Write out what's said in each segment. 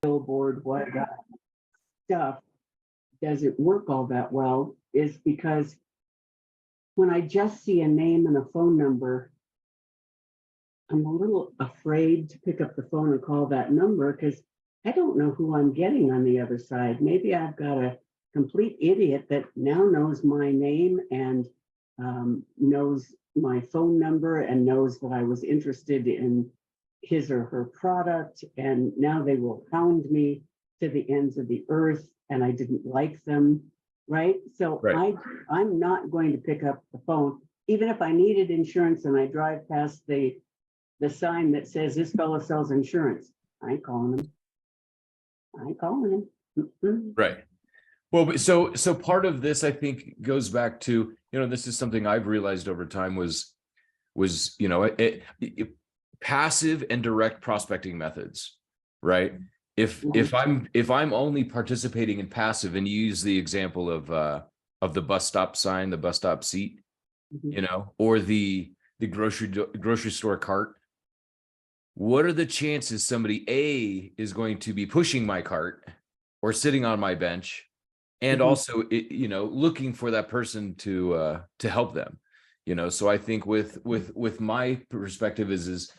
billboard, what stuff doesn't work all that well is because when I just see a name and a phone number, I'm a little afraid to pick up the phone and call that number because I don't know who I'm getting on the other side. Maybe I've got a complete idiot that now knows my name and knows my phone number and knows that I was interested in his or her product. And now they will hound me to the ends of the earth and I didn't like them, right? So Right. I'm not going to pick up the phone, even if I needed insurance and I drive past the sign that says this fellow sells insurance. I ain't calling him. I ain't calling him. Mm-mm. Right. Well, so part of this, I think, goes back to, this is something I've realized over time was passive and direct prospecting methods, right? If I'm only participating in passive, and you use the example of the bus stop sign, the bus stop seat, or the grocery store cart, what are the chances somebody A is going to be pushing my cart or sitting on my bench, and also looking for that person to help them? So I think with my perspective is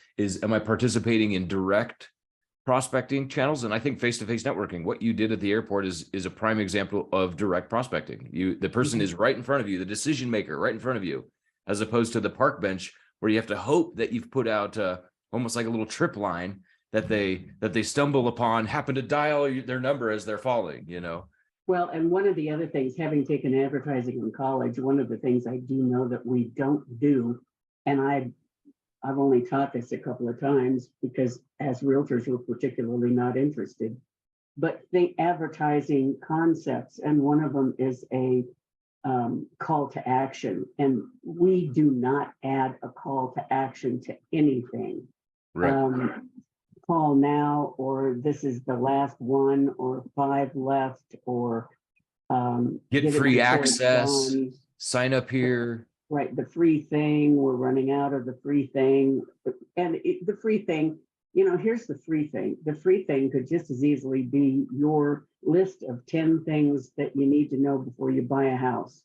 am I participating in direct prospecting channels? And I think face-to-face networking, what you did at the airport is a prime example of direct prospecting. The person is right in front of you, the decision maker right in front of you, as opposed to the park bench where you have to hope that you've put out almost like a little trip line that they stumble upon, happen to dial their number as they're falling, Well, and one of the other things, having taken advertising in college, one of the things I do know that we don't do, and I've only taught this a couple of times because as realtors, we're particularly not interested, but think advertising concepts. And one of them is a call to action. And we do not add a call to action to anything. Right. Call now, or this is the last one, or 5 left, or get free access, sign up here. Right, the free thing, we're running out of the free thing. And the free thing, here's the free thing. The free thing could just as easily be your list of 10 things that you need to know before you buy a house.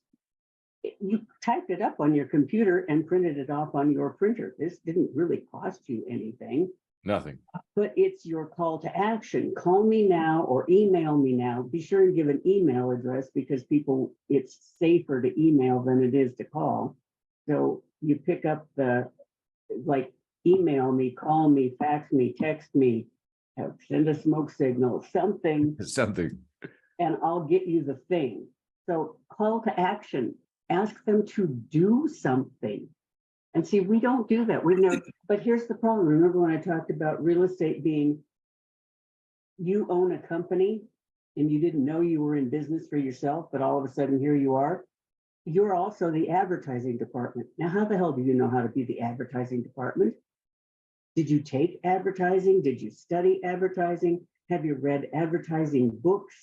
You typed it up on your computer and printed it off on your printer. This didn't really cost you anything. Nothing. But it's your call to action. Call me now or email me now. Be sure and give an email address because it's safer to email than it is to call. So you pick up email me, call me, fax me, text me, send a smoke signal, something, and I'll get you the thing. So call to action, ask them to do something. And see, we don't do that. We've never, but here's the problem. Remember when I talked about real estate being, you own a company and you didn't know you were in business for yourself, but all of a sudden here you are. You're also the advertising department. Now, how the hell do you know how to be the advertising department? Did you take advertising? Did you study advertising? Have you read advertising books?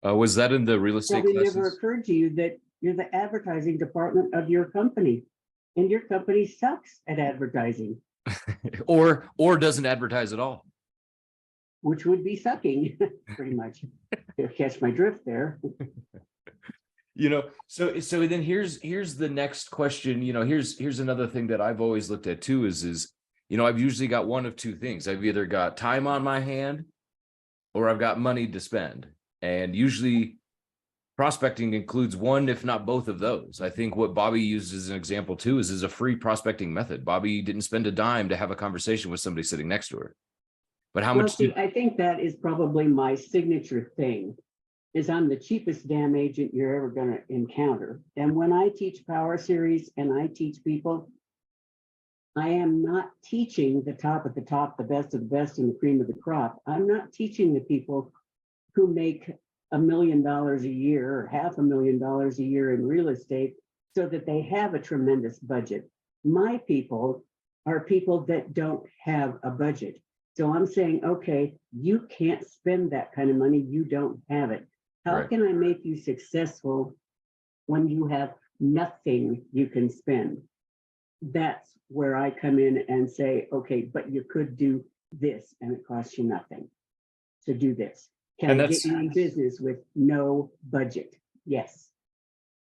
Was that in the real estate Probably classes? never occurred to you that you're the advertising department of your company. And your company sucks at advertising. or doesn't advertise at all. Which would be sucking, pretty much. You'll catch my drift there. So then here's the next question. Here's another thing that I've always looked at too is I've usually got one of two things. I've either got time on my hand or I've got money to spend. And usually prospecting includes one, if not both of those. I think what Bobby used as an example too is a free prospecting method. Bobby didn't spend a dime to have a conversation with somebody sitting next to her. But how much? I think that is probably my signature thing, is I'm the cheapest damn agent you're ever going to encounter. And when I teach Power Series and I teach people, I am not teaching the top of the top, the best of the best, and the cream of the crop. I'm not teaching the people who make $1 million a year or $500,000 a year in real estate so that they have a tremendous budget. My people are people that don't have a budget. So I'm saying, okay, you can't spend that kind of money. You don't have it. How can I make you successful when you have nothing you can spend? That's where I come in and say, okay, but you could do this and it costs you nothing. to do this. Can And I that's- get you in business with no budget? Yes.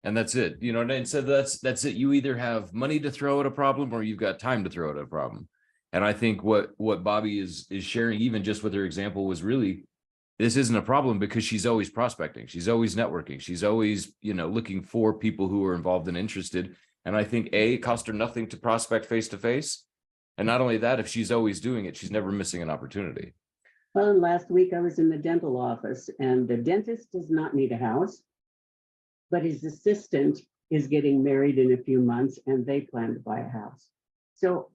And that's it. You know, and so that's it. You either have money to throw at a problem or you've got time to throw at a problem. And I think what Bobby is sharing, even just with her example, was really, this isn't a problem because she's always prospecting. She's always networking. She's always, you know, looking for people who are involved and interested. And I think it cost her nothing to prospect face to face. And not only that, if she's always doing it, she's never missing an opportunity. Well, and last week I was in the dental office and the dentist does not need a house, but his assistant is getting married in a few months and they plan to buy a house. So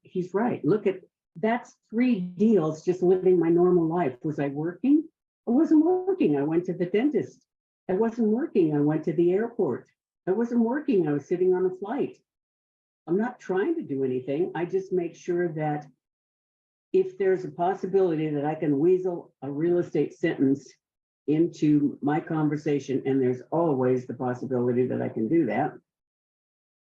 he's right. Look at, that's 3 deals just living my normal life. Was I working? I wasn't working. I went to the dentist. I wasn't working. I went to the airport. I wasn't working. I was sitting on a flight. I'm not trying to do anything. I just make sure that if there's a possibility that I can weasel a real estate sentence into my conversation, and there's always the possibility that I can do that,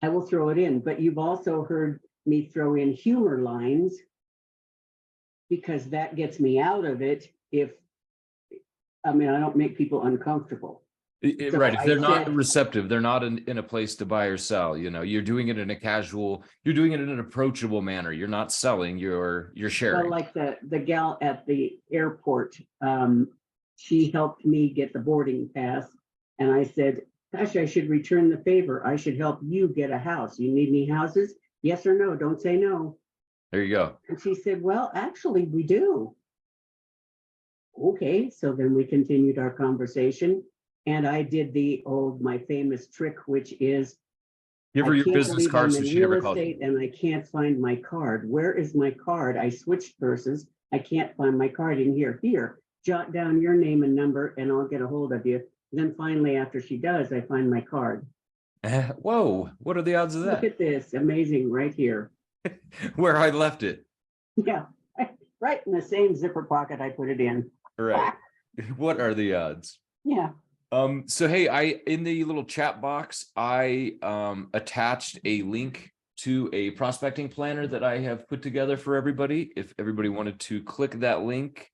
I will throw it in. But you've also heard me throw in humor lines because that gets me out of it. I don't make people uncomfortable. So Right. If I they're not said- receptive, they're not in a place to buy or sell. You know, you're doing it in a casual, you're doing it in an approachable manner. You're not selling, you're Well, sharing. like the gal at the airport, she helped me get the boarding pass. And I said, gosh, I should return the favor. I should help you get a house. You need any houses? Yes or no? Don't say no. There you go. And she said, well, actually, we do. Okay, so then we continued our conversation. And I did my famous trick, which is, Give her I your can't business believe card I'm so in she real never called you. estate and I can't find my card. Where is my card? I switched purses. I can't find my card in here. Here, jot down your name and number and I'll get a hold of you. Then finally, after she does, I find my card. Whoa, what are the odds of Look that? at this, amazing right here. Where I left it. Yeah, right in the same zipper pocket I put it in. Right. What are the odds? Yeah, So hey, in the little chat box, I attached a link to a prospecting planner that I have put together for everybody. If everybody wanted to click that link,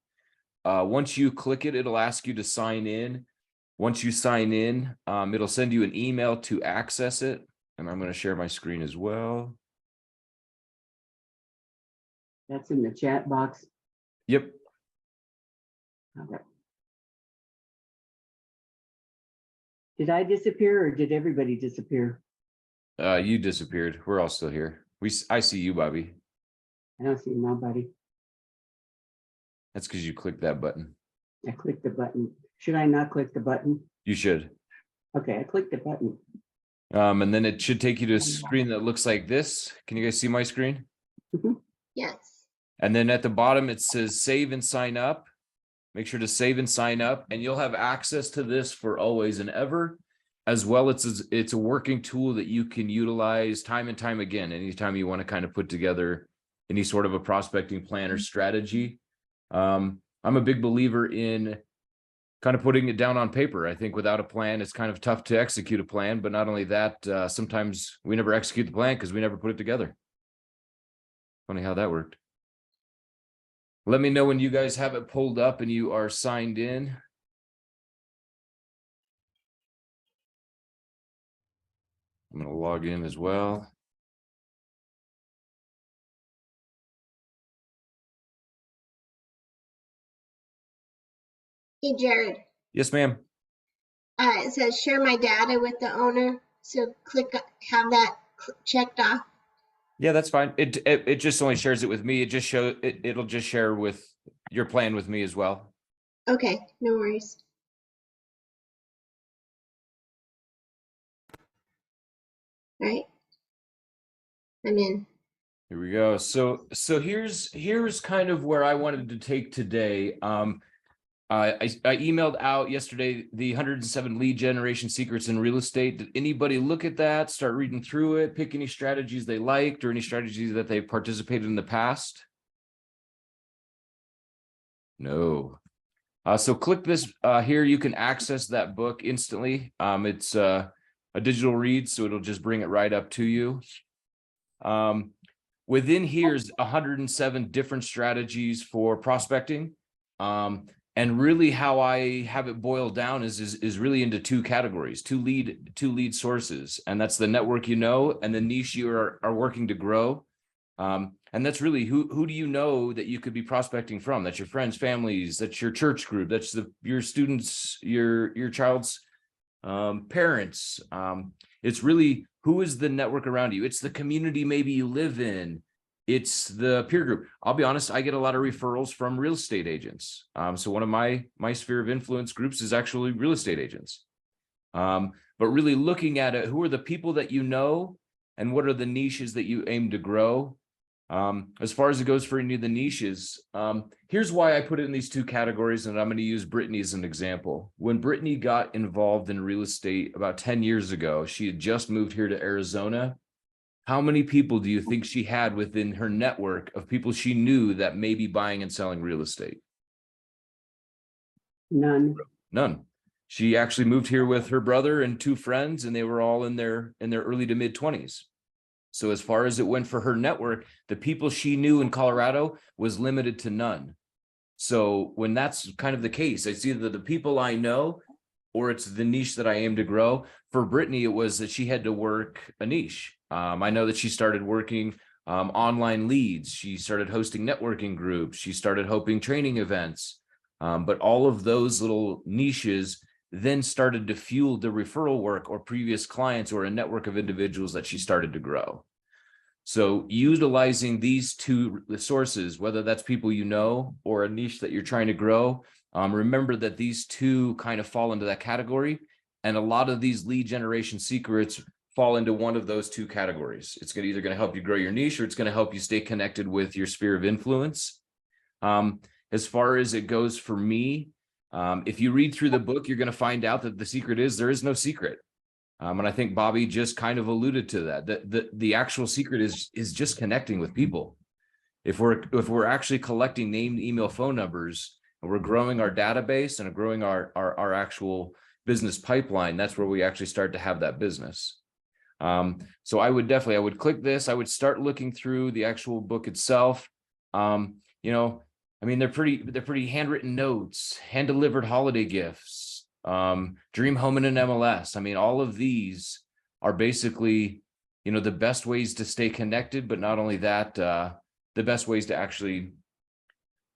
once you click it, it'll ask you to sign in. Once you sign in, it'll send you an email to access it. And I'm going to share my screen as well. that's in the chat box. Yep. Okay. Did I disappear or did everybody disappear? You disappeared. We're all still here. I see you, Bobby. I don't see nobody. That's because you clicked that button. I clicked the button. Should I not click the button? You should. Okay, I clicked the button. And then it should take you to a screen that looks like this. Can you guys see my screen? Yes. And then at the bottom, it says save and sign up. Make sure to save and sign up, and you'll have access to this for always and ever. As well, it's a working tool that you can utilize time and time again, anytime you want to kind of put together any sort of a prospecting plan or strategy. I'm a big believer in kind of putting it down on paper. I think without a plan, it's kind of tough to execute a plan, but not only that, sometimes we never execute the plan because we never put it together. Funny how that worked. Let me know when you guys have it pulled up and you are signed in. I'm going to log in as well. Hey, Jared. Yes, ma'am. It says share my data with the owner. So have that checked off. Yeah, that's fine. It just only shares it with me. It'll just share with your plan with me as well. Okay, no worries. All right. I'm in. Here we go. So here's kind of where I wanted to take today. I emailed out yesterday the 107 lead generation secrets in real estate. Did anybody look at that, start reading through it, pick any strategies they liked or any strategies that they participated in the past? No. So click this here. You can access that book instantly. It's a digital read, so it'll just bring it right up to you. Within here's 107 different strategies for prospecting. And really how I have it boiled down is really into two categories, two lead sources. And that's the network, and the niche you are working to grow. And that's really who do you know that you could be prospecting from? That's your friends, families, that's your church group, that's your students, your child's parents. It's really, who is the network around you? It's the community maybe you live in. It's the peer group. I'll be honest, I get a lot of referrals from real estate agents. So one of my sphere of influence groups is actually real estate agents. But really looking at it, who are the people that you know, and what are the niches that you aim to grow? As far as it goes for any of the niches, here's why I put it in these two categories, and I'm going to use Brittany as an example. When Brittany got involved in real estate about 10 years ago, she had just moved here to Arizona. How many people do you think she had within her network of people she knew that may be buying and selling real estate? None. None. She actually moved here with her brother and two friends, and they were all in their early to mid 20s. So as far as it went for her network, the people she knew in Colorado was limited to none. So when that's kind of the case, it's either the people I know or it's the niche that I aim to grow. For Brittany, it was that she had to work a niche. I know that she started working online leads. She started hosting networking groups. She started hosting training events. But all of those little niches then started to fuel the referral work or previous clients or a network of individuals that she started to grow. So utilizing these two sources, whether that's people you know or a niche that you're trying to grow, remember that these two kind of fall into that category. And a lot of these lead generation secrets fall into one of those two categories. It's either going to help you grow your niche, or it's going to help you stay connected with your sphere of influence. As far as it goes for me, if you read through the book, you're going to find out that the secret is there is no secret. And I think Bobby just kind of alluded to that. The actual secret is just connecting with people. If we're actually collecting name, email, phone numbers, and we're growing our database and growing our actual business pipeline, that's where we actually start to have that business. So I would click this. I would start looking through the actual book itself. I mean, they're pretty handwritten notes, hand delivered holiday gifts, dream home in an MLS. I mean, all of these are basically, the best ways to stay connected, but not only that, the best ways to actually,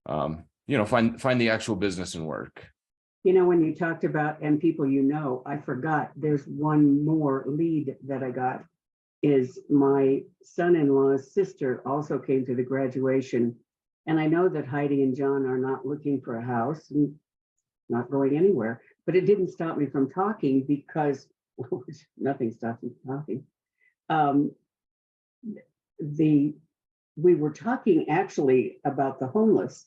find the actual business and work. When you talked about and people I forgot there's one more lead that I got, is my son-in-law's sister also came to the graduation. And I know that Heidi and John are not looking for a house and not going anywhere, but it didn't stop me from talking because nothing stops me from talking. We were talking actually about the homeless.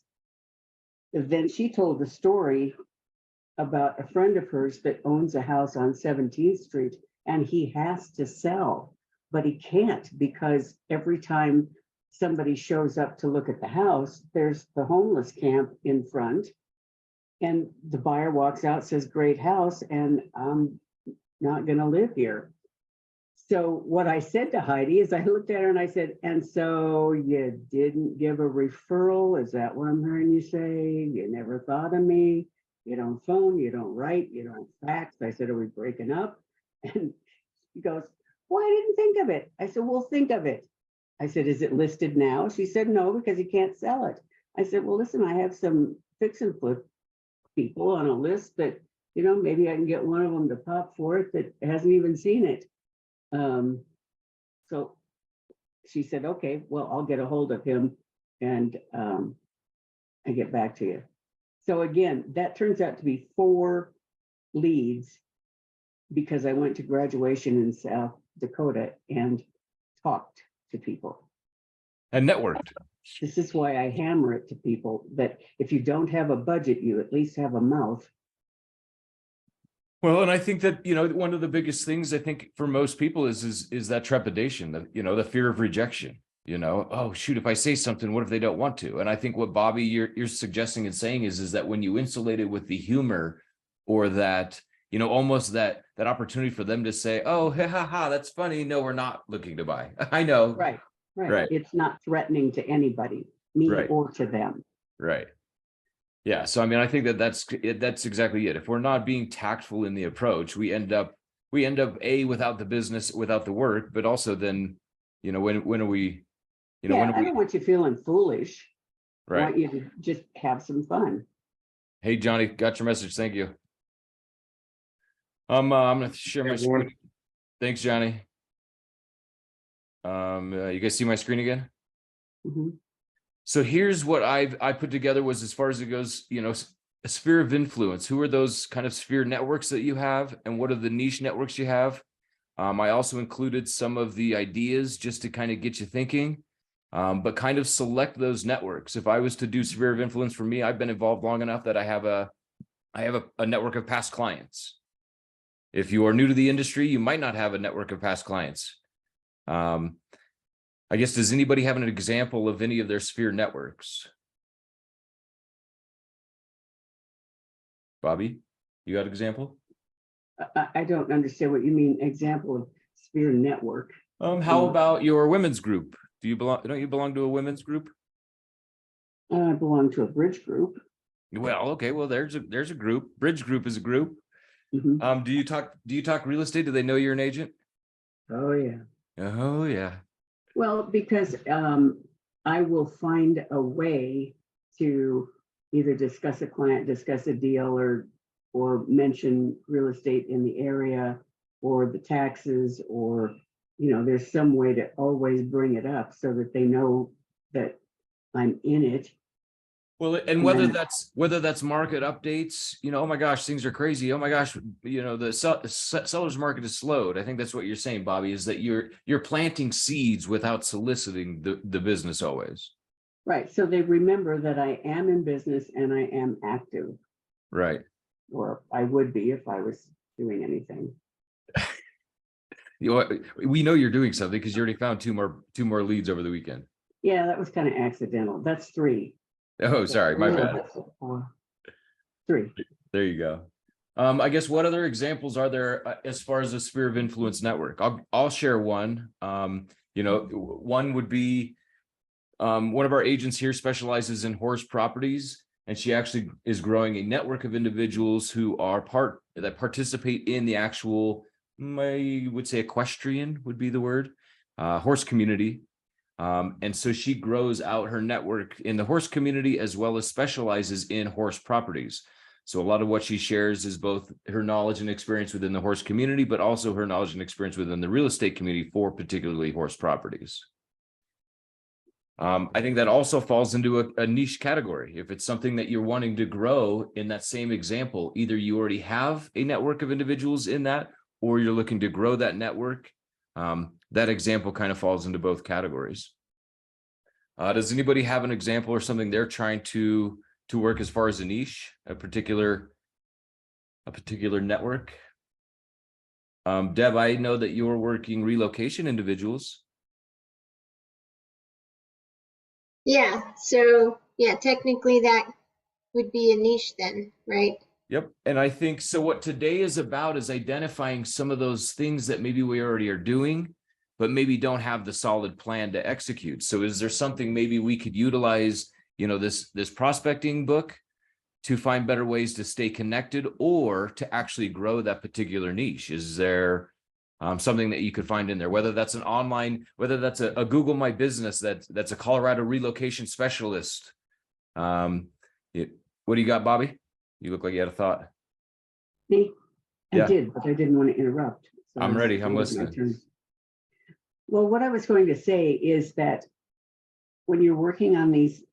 Then she told the story about a friend of hers that owns a house on 17th Street, and he has to sell, but he can't because every time somebody shows up to look at the house, there's the homeless camp in front, and the buyer walks out, says, "Great house," and I'm not going to live here. So what I said to Heidi is, I looked at her and I said, "And so you didn't give a referral? Is that what I'm hearing you say? You never thought of me? You don't phone, you don't write, you don't fax." I said, "Are we breaking up?" And she goes, "Well, I didn't think of it." I said, "Well, think of it." I said, "Is it listed now?" She said, "No, because you can't sell it." I said, "Well, listen, I have some fix and flip people on a list that, maybe I can get one of them to pop for it that hasn't even seen it." So she said, "Okay, well, I'll get a hold of him and get back to you." So again, that turns out to be 4 leads because I went to graduation in South Dakota and talked to people. And networked. This is why I hammer it to people that if you don't have a budget, you at least have a mouth. Well, and I think that, one of the biggest things I think for most people is that trepidation, the fear of rejection. Oh shoot, if I say something, what if they don't want to? And I think what Bobby you're suggesting and saying is that when you insulate it with the humor, or that, almost that opportunity for them to say, "Oh, ha ha, that's funny. No, we're not looking to buy." I know. Right. Right. It's not threatening to anybody, me Right. or to them. Right. Yeah. So, I mean, I think that's exactly it. If we're not being tactful in the approach, we end up without the business, without the work, but also then, when are we, Yeah, I don't want you feeling foolish. I right. want you to just have some fun. Hey, Johnny, got your message. Thank you. I'm going to share my Everyone. screen. Thanks, Johnny. You guys see my screen again? Mhm. So here's what I put together was, as far as it goes, a sphere of influence. Who are those kind of sphere networks that you have, and what are the niche networks you have? I also included some of the ideas just to kind of get you thinking, but kind of select those networks. If I was to do sphere of influence for me, I've been involved long enough that I have a network of past clients. If you are new to the industry, you might not have a network of past clients. I guess, does anybody have an example of any of their sphere networks? Bobby, you got an example? I don't understand what you mean, example of sphere network. How about your women's group? Don't you belong to a women's group? I belong to a bridge group. Well, okay, well, there's a group. Bridge group is a group. Mhm. Do you talk real estate? Do they know you're an agent? Oh, yeah. Oh, yeah. Well, because I will find a way to either discuss a client, discuss a deal, or mention real estate in the area, or the taxes, or there's some way to always bring it up so that they know that I'm in it. Well, and whether that's market updates, oh my gosh, things are crazy. Oh my gosh, the seller's market is slowed. I think that's what you're saying, Bobby, is that you're planting seeds without soliciting the business always. Right. So they remember that I am in business and I am active, Right. or I would be if I was doing anything. We know you're doing something because you already found two more leads over the weekend. Yeah, that was kind of accidental. That's 3. Oh, sorry, my bad. 3. There you go. I guess, what other examples are there as far as a sphere of influence network? I'll share one. One would be one of our agents here specializes in horse properties, and she actually is growing a network of individuals who are that participate in the actual, I would say equestrian would be the word, horse community. And so she grows out her network in the horse community as well as specializes in horse properties. So a lot of what she shares is both her knowledge and experience within the horse community, but also her knowledge and experience within the real estate community for particularly horse properties. I think that also falls into a niche category. If it's something that you're wanting to grow in that same example, either you already have a network of individuals in that, or you're looking to grow that network. That example kind of falls into both categories. Does anybody have an example or something they're trying to work as far as a niche, a particular network? Deb, I know that you're working relocation individuals. Yeah, so yeah, technically that would be a niche then, right? Yep. And I think so. What today is about is identifying some of those things that maybe we already are doing, but maybe don't have the solid plan to execute. So is there something maybe we could utilize, this prospecting book to find better ways to stay connected or to actually grow that particular niche? Is there something that you could find in there, whether that's an online, whether that's a Google My Business, that's a Colorado relocation specialist? What do you got, Bobby? You look like you had a thought. Me? Yeah. I did, but I didn't want to interrupt. So I'm ready. I'm it was my listening. turn. Well, what I was going to say is that when you're working on these,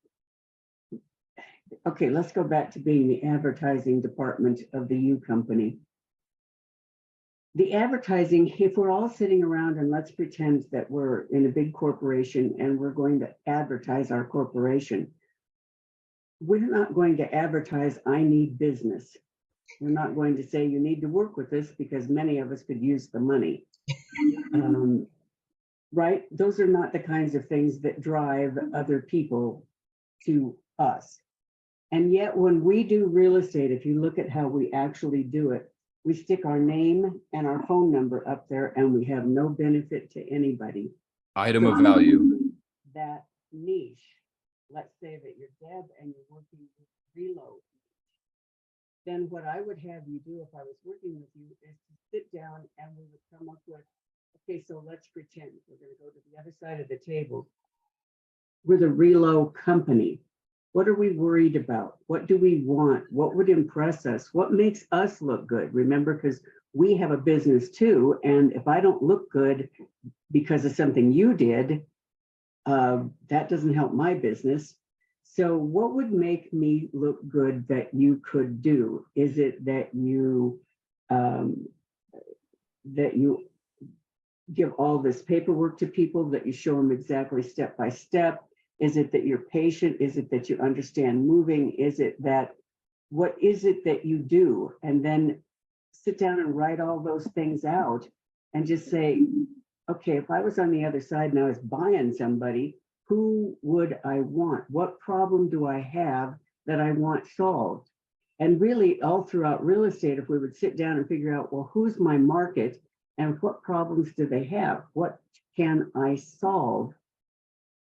okay, let's go back to being the advertising department of the U company. The advertising, if we're all sitting around and let's pretend that we're in a big corporation and we're going to advertise our corporation, we're not going to advertise, I need business. We're not going to say you need to work with us because many of us could use the money. Right? Those are not the kinds of things that drive other people to us. And yet when we do real estate, if you look at how we actually do it, we stick our name and our phone number up there and we have no benefit to anybody. Item of value. That niche, let's say that you're Deb and you're working with reload, then what I would have you do if I was working with you is to sit down and we would come up with, okay, so let's pretend we're going to go to the other side of the table. We're the reload company. What are we worried about? What do we want? What would impress us? What makes us look good? Remember, because we have a business too. And if I don't look good because of something you did, that doesn't help my business. So what would make me look good that you could do? Is it that you give all this paperwork to people, that you show them exactly step by step? Is it that you're patient? Is it that you understand moving? Is it that, what is it that you do? And then sit down and write all those things out and just say, okay, if I was on the other side and I was buying somebody, who would I want? What problem do I have that I want solved? And really all throughout real estate, if we would sit down and figure out, well, who's my market and what problems do they have? What can I solve?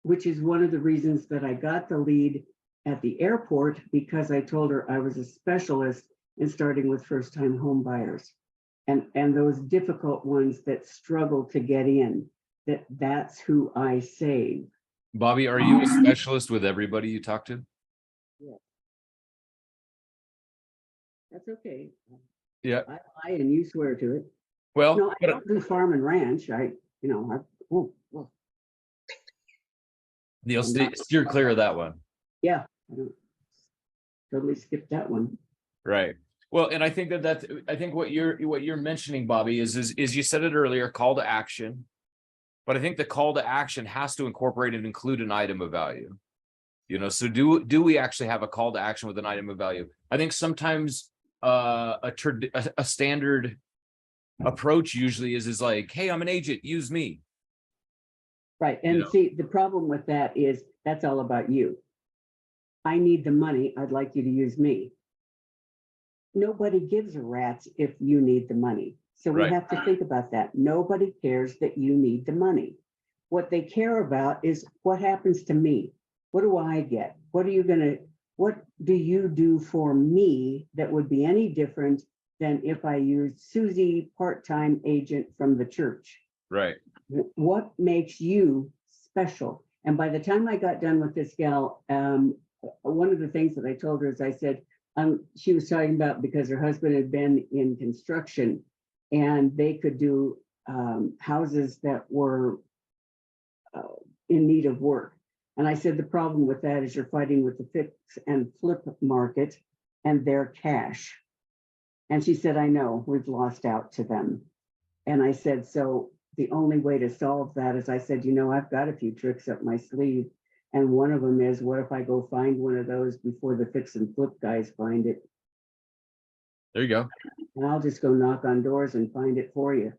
Which is one of the reasons that I got the lead at the airport, because I told her I was a specialist in starting with first-time home buyers and those difficult ones that struggle to get in, that's who I save. Bobby, are you a specialist with everybody you talk to? Yeah. That's okay. Yeah. I lie and you swear to it. Well, No, I but don't do farm and ranch. you'll I'm not- steer clear of that one. Yeah, I don't totally skipped that one. Right. Well, and I think I think what you're mentioning, Bobby, is you said it earlier, call to action. But I think the call to action has to incorporate and include an item of value. You know, so do we actually have a call to action with an item of value? I think sometimes a standard approach usually is like, hey, I'm an agent, use me. Right, and know. see, the problem with that is that's all about you. I need the money, I'd like you to use me. Nobody gives a rat's if you need the money. So we Right. have to think about that. Nobody cares that you need the money. What they care about is what happens to me? What do I get? What do you do for me that would be any different than if I used Susie, part-time agent from the church? Right. What makes you special? And by the time I got done with this gal, one of the things that I told her is I said, she was talking about because her husband had been in construction and they could do houses that were in need of work. And I said, the problem with that is you're fighting with the fix and flip market and their cash. And she said, I know, we've lost out to them. And I said, so the only way to solve that is I said, I've got a few tricks up my sleeve. And one of them is, what if I go find one of those before the fix and flip guys find it? There you go. And I'll just go knock on doors and find it for you.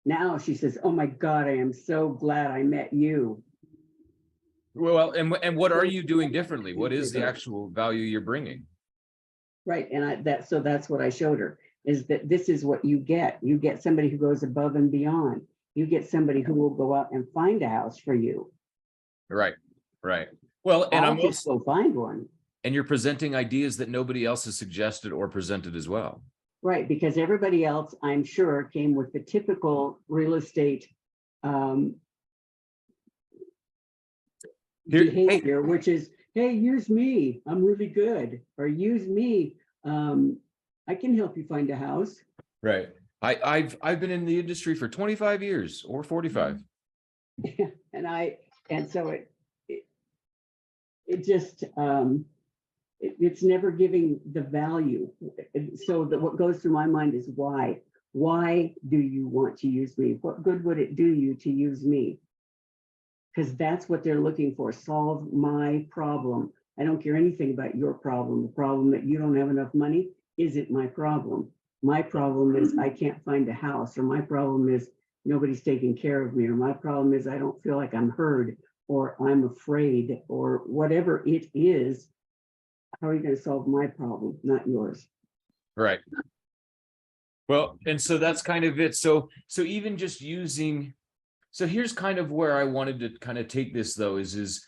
Now she says, oh my God, I am so glad I met you. Well, and what are you doing differently? What is the actual value you're bringing? Right, and that's what I showed her, is that this is what you get. You get somebody who goes above and beyond. You get somebody who will go out and find a house for you. Right. Right. Well, and I'll just go find one. And you're presenting ideas that nobody else has suggested or presented as well. Right, because everybody else, I'm sure, came with the typical real estate behavior, which is, hey, use me, I'm really good, or use me, I can help you find a house. Right. I've been in the industry for 25 years or 45. Yeah, and so it just it's never giving the value. So that what goes through my mind is why do you want to use me? What good would it do you to use me? Because that's what they're looking for. Solve my problem. I don't care anything about your problem. The problem that you don't have enough money isn't my problem. My problem is I can't find a house, or my problem is nobody's taking care of me, or my problem is I don't feel like I'm heard, or I'm afraid, or whatever it is. How are you going to solve my problem, not yours? Right. Well, and so that's kind of it. So even just using, so here's kind of where I wanted to kind of take this though, is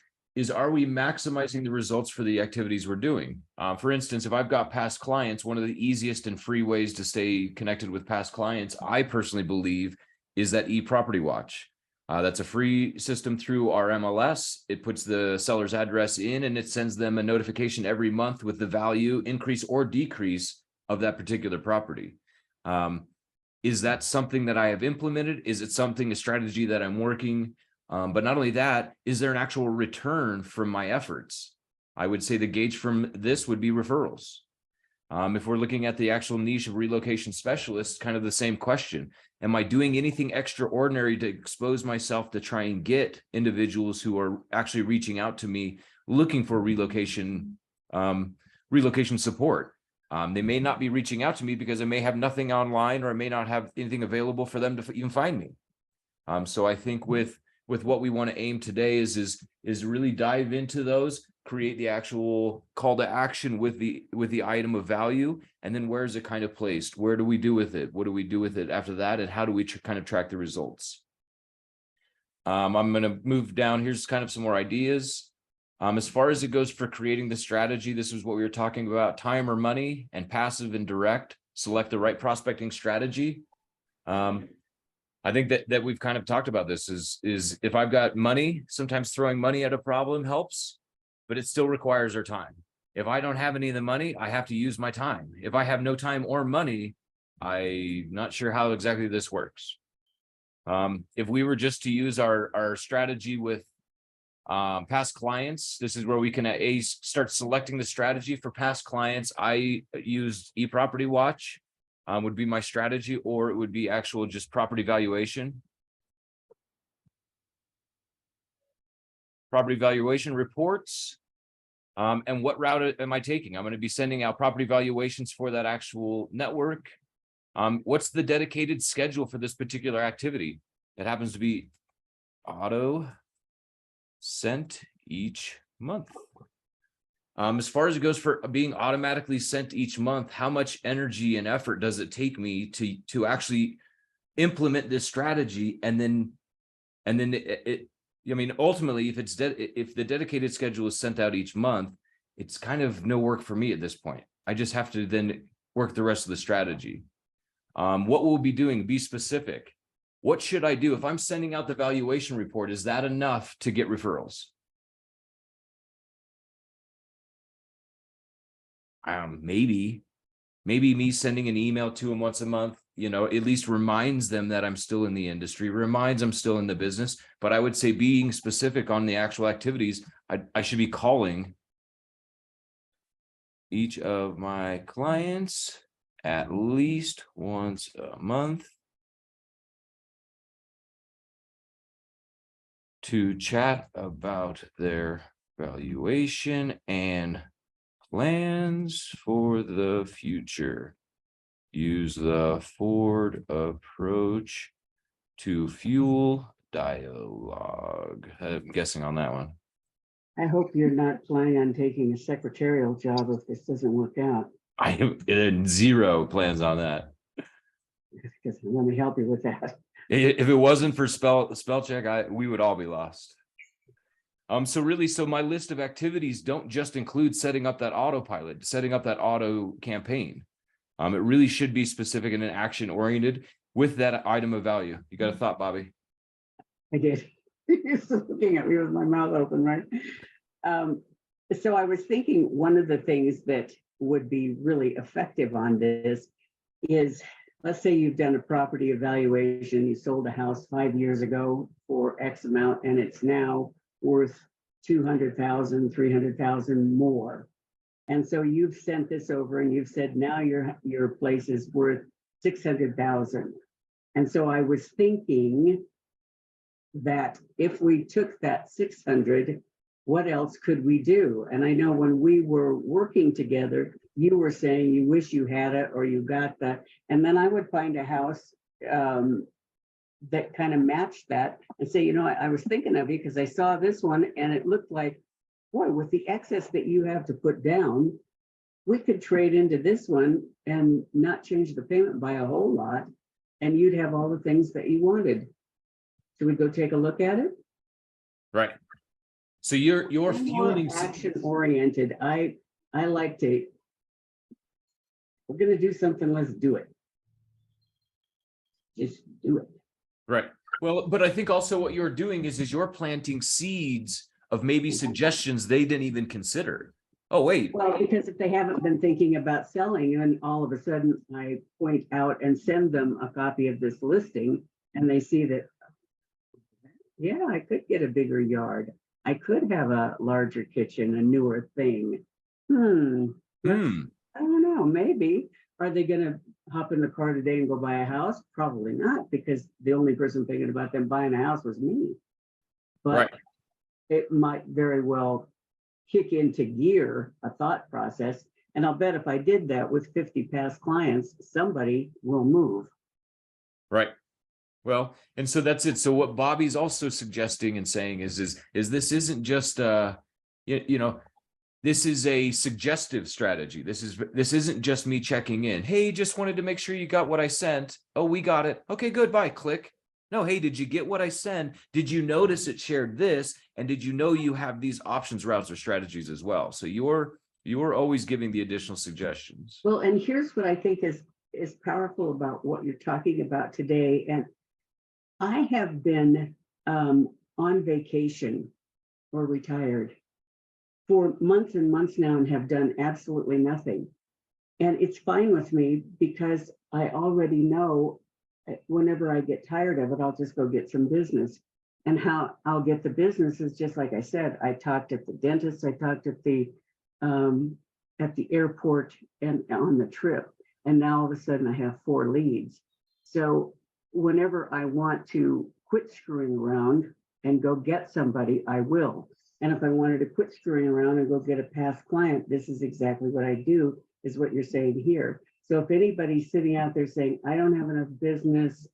are we maximizing the results for the activities we're doing? For instance, if I've got past clients, one of the easiest and free ways to stay connected with past clients, I personally believe, is that eProperty Watch. That's a free system through our MLS. It puts the seller's address in and it sends them a notification every month with the value increase or decrease of that particular property. Is that something that I have implemented? Is it a strategy that I'm working? But not only that, is there an actual return from my efforts? I would say the gauge from this would be referrals. If we're looking at the actual niche of relocation specialists, kind of the same question. Am I doing anything extraordinary to expose myself to try and get individuals who are actually reaching out to me looking for relocation support? They may not be reaching out to me because I may have nothing online or I may not have anything available for them to even find me. So I think with what we want to aim today is really dive into those, create the actual call to action with the item of value, and then where is it kind of placed? Where do we do with it? What do we do with it after that? And how do we kind of track the results? I'm going to move down. Here's kind of some more ideas. As far as it goes for creating the strategy, this is what we were talking about: time or money, and passive and direct. Select the right prospecting strategy. I think that we've kind of talked about this is if I've got money, sometimes throwing money at a problem helps, but it still requires our time. If I don't have any of the money, I have to use my time. If I have no time or money, I'm not sure how exactly this works. If we were just to use our strategy with past clients, this is where we can start selecting the strategy for past clients. I used eProperty Watch. Would be my strategy, or it would be actual just property valuation. Property valuation reports. And what route am I taking? I'm going to be sending out property valuations for that actual network. What's the dedicated schedule for this particular activity? It happens to be auto sent each month. As far as it goes for being automatically sent each month, how much energy and effort does it take me to actually implement this strategy? And then I mean, ultimately, if the dedicated schedule is sent out each month, it's kind of no work for me at this point. I just have to then work the rest of the strategy. What we'll be doing, be specific. What should I do if I'm sending out the valuation report? Is that enough to get referrals? Maybe me sending an email to them once a month, at least reminds them that I'm still in the industry, reminds them still in the business. But I would say being specific on the actual activities, I should be calling each of my clients at least once a month to chat about their valuation and plans for the future. Use the Ford approach to fuel dialogue. I'm guessing on that one. I hope you're not planning on taking a secretarial job if this doesn't work out. I have zero plans on that. Because let me help you with that. If it wasn't for spell check, we would all be lost. So my list of activities don't just include setting up that autopilot, setting up that auto campaign. It really should be specific and action oriented with that item of value. You got a thought, Bobby? I did. You're still looking at me with my mouth open, right? So I was thinking one of the things that would be really effective on this is, let's say you've done a property evaluation, you sold a house 5 years ago for X amount, and it's now worth 200,000, 300,000 more. And so you've sent this over and you've said now your place is worth 600,000. And so I was thinking that if we took that 600, what else could we do? And I know when we were working together, you were saying you wish you had it or you got that. And then I would find a house that kind of matched that and say, I was thinking of you because I saw this one and it looked like, boy, with the excess that you have to put down, we could trade into this one and not change the payment by a whole lot. And you'd have all the things that you wanted. Should we go take a look at it? Right. So you're I'm more fueling. action oriented. I like to, we're gonna do something, let's do it. Just do it. Right. Well, but I think also what you're doing is you're planting seeds of maybe suggestions they didn't even consider. Oh, wait. Well, because if they haven't been thinking about selling and all of a sudden I point out and send them a copy of this listing and they see that, yeah, I could get a bigger yard. I could have a larger kitchen, a newer thing. Hmm. I don't know, maybe. Are they gonna hop in the car today and go buy a house? Probably not, because the only person thinking about them buying a house was me. But Right. it might very well kick into gear a thought process. And I'll bet if I did that with 50 past clients, somebody will move. Right. Well, and so that's it. So what Bobby's also suggesting and saying is this isn't just you know, this is a suggestive strategy. This isn't just me checking in. Hey, just wanted to make sure you got what I sent. Oh, we got it. Okay, good. Bye. Click. No, hey, did you get what I sent? Did you notice it shared this? And did you know you have these options, routes, or strategies as well? So you're always giving the additional suggestions. Well, and here's what I think is powerful about what you're talking about today. And I have been on vacation or retired for months and months now and have done absolutely nothing. And it's fine with me because I already know whenever I get tired of it, I'll just go get some business. And how I'll get the business is just like I said, I talked at the dentist, I talked at the airport and on the trip. And now all of a sudden I have 4 leads. So whenever I want to quit screwing around and go get somebody, I will. And if I wanted to quit screwing around and go get a past client, this is exactly what I do, is what you're saying here. So if anybody's sitting out there saying, I don't have enough business,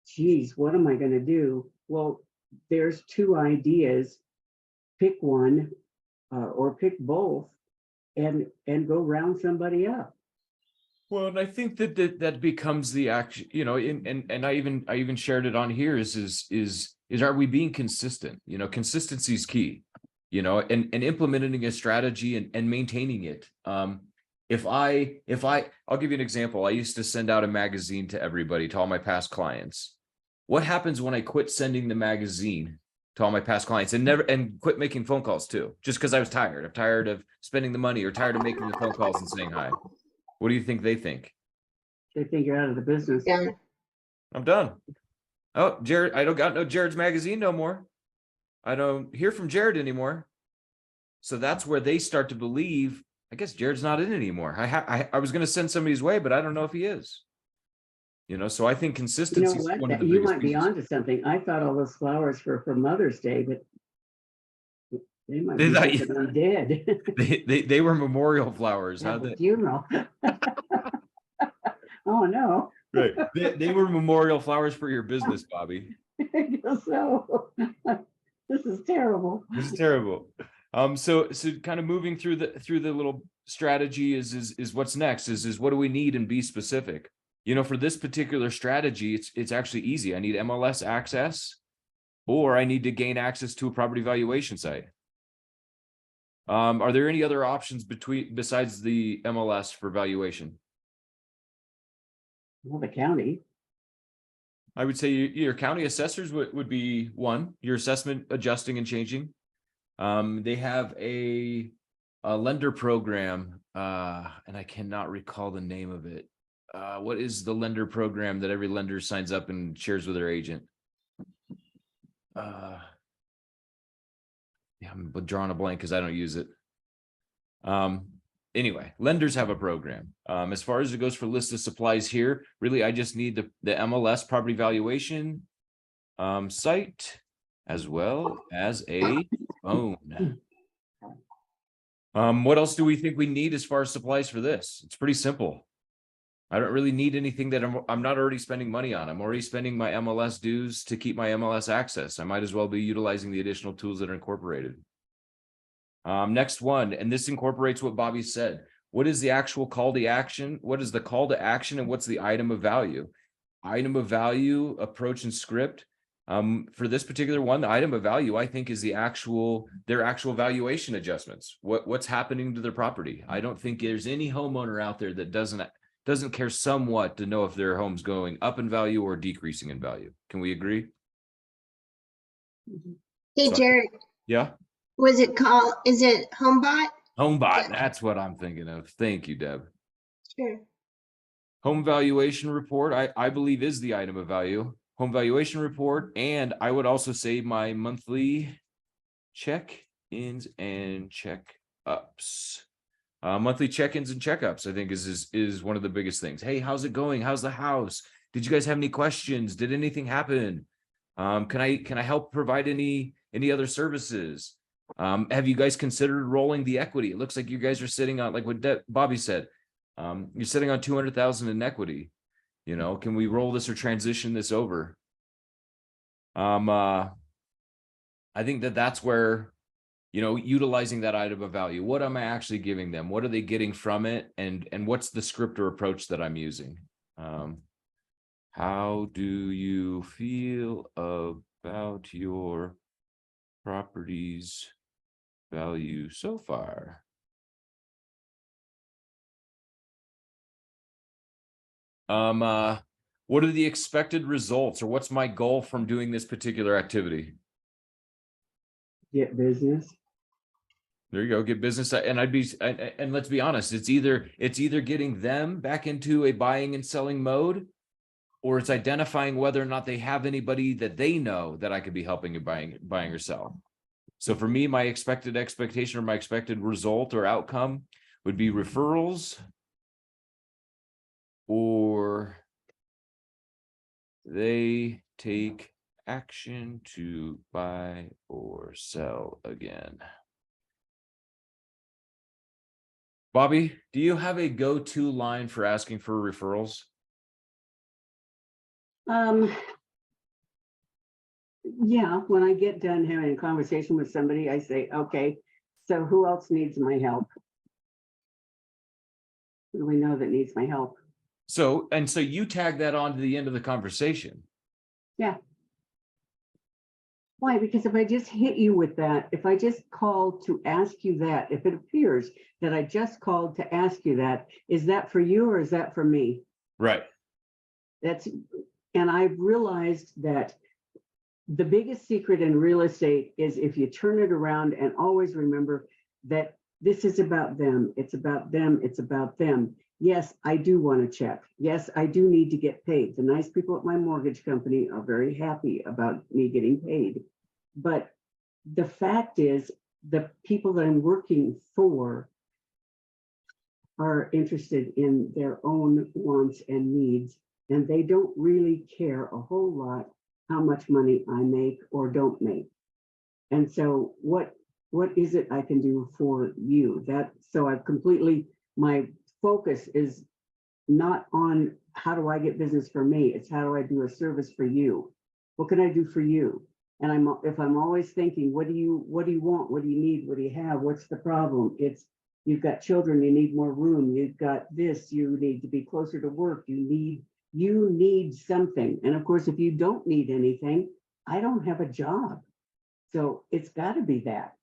geez, what am I going to do? Well, there's 2 ideas. Pick one or pick both and go round somebody up. Well, and I think that becomes the action, you know, and I even shared it on here is are we being consistent? You know, consistency is key, you know, and implementing a strategy and maintaining it. If I'll give you an example. I used to send out a magazine to everybody, to all my past clients. What happens when I quit sending the magazine to all my past clients and quit making phone calls too, just because I was tired? I'm tired of spending the money or tired of making the phone calls and saying hi. What do you think they think? They think you're out of the business. Yeah. I'm done. Oh, Jared, I don't got no Jared's magazine no more. I don't hear from Jared anymore. So that's where they start to believe, I guess Jared's not in anymore. I was going to send somebody's way, but I don't know if he is. You know, so I think You consistency know is what? one of the You biggest might be pieces. onto something. I thought all those flowers were for Mother's Day, but they might They be thought thinking I'm dead. They were memorial flowers. How Have a they funeral. Oh, no. right. They were memorial flowers for your business, Bobby. I guess so. This is terrible. This is terrible. So kind of moving through the little strategy is what's next is what do we need and be specific. You know, for this particular strategy, it's actually easy. I need MLS access, or I need to gain access to a property valuation site. Are there any other options besides the MLS for valuation? Well, the county. I would say your county assessors would be one, your assessment adjusting and changing. They have a lender program, and I cannot recall the name of it. What is the lender program that every lender signs up and shares with their agent? Yeah, I'm drawing a blank because I don't use it. Anyway, lenders have a program. As far as it goes for list of supplies here, really, I just need the MLS property valuation site, as well as a phone. What else do we think we need as far as supplies for this? It's pretty simple. I don't really need anything that I'm not already spending money on. I'm already spending my MLS dues to keep my MLS access. I might as well be utilizing the additional tools that are incorporated. Next one, and this incorporates what Bobby said. What is the actual call to action? What is the call to action and what's the item of value? Item of value, approach and script. For this particular one, the item of value, I think, is their actual valuation adjustments. What's happening to their property? I don't think there's any homeowner out there that doesn't care somewhat to know if their home's going up in value or decreasing in value. Can we agree? Hey, So- Jared, Yeah. is it HomeBot? HomeBot, that's what I'm thinking of. Thank you, Deb. Sure. Home valuation report, I believe, is the item of value. Home valuation report, and I would also say my monthly check-ins and check-ups. Monthly check-ins and checkups, I think, is one of the biggest things. Hey, how's it going? How's the house? Did you guys have any questions? Did anything happen? Can I help provide any other services? Have you guys considered rolling the equity? It looks like you guys are sitting on, like what Bobby said, you're sitting on 200,000 in equity. You know, can we roll this or transition this over? I think that's where, you know, utilizing that item of value. What am I actually giving them? What are they getting from it? And what's the script or approach that I'm using? How do you feel about your property's value so far? What are the expected results, or what's my goal from doing this particular activity? Get business. There you go, get business. And and let's be honest, it's either getting them back into a buying and selling mode, or it's identifying whether or not they have anybody that they know that I could be helping you buying or sell. So for me, my expectation or my expected result or outcome would be referrals, or they take action to buy or sell again. Bobby, do you have a go-to line for asking for referrals? Yeah, when I get done having a conversation with somebody, I say, okay, so who else needs my help? Who do we know that needs my help? So you tag that on to the end of the conversation. Yeah. Why? Because if I just hit you with that, if I just called to ask you that, if it appears that I just called to ask you that, is that for you or is that for me? Right. And I've realized that the biggest secret in real estate is if you turn it around and always remember that this is about them. It's about them. It's about them. Yes, I do want to check. Yes, I do need to get paid. The nice people at my mortgage company are very happy about me getting paid. But the fact is, the people that I'm working for are interested in their own wants and needs, and they don't really care a whole lot how much money I make or don't make. And so what is it I can do for you? My focus is not on how do I get business for me, it's how do I do a service for you? What can I do for you? And if I'm always thinking, what do you want? What do you need? What do you have? What's the problem? It's you've got children, you need more room, you've got this, you need to be closer to work, you need something. And of course, if you don't need anything, I don't have a job. So it's got to be that.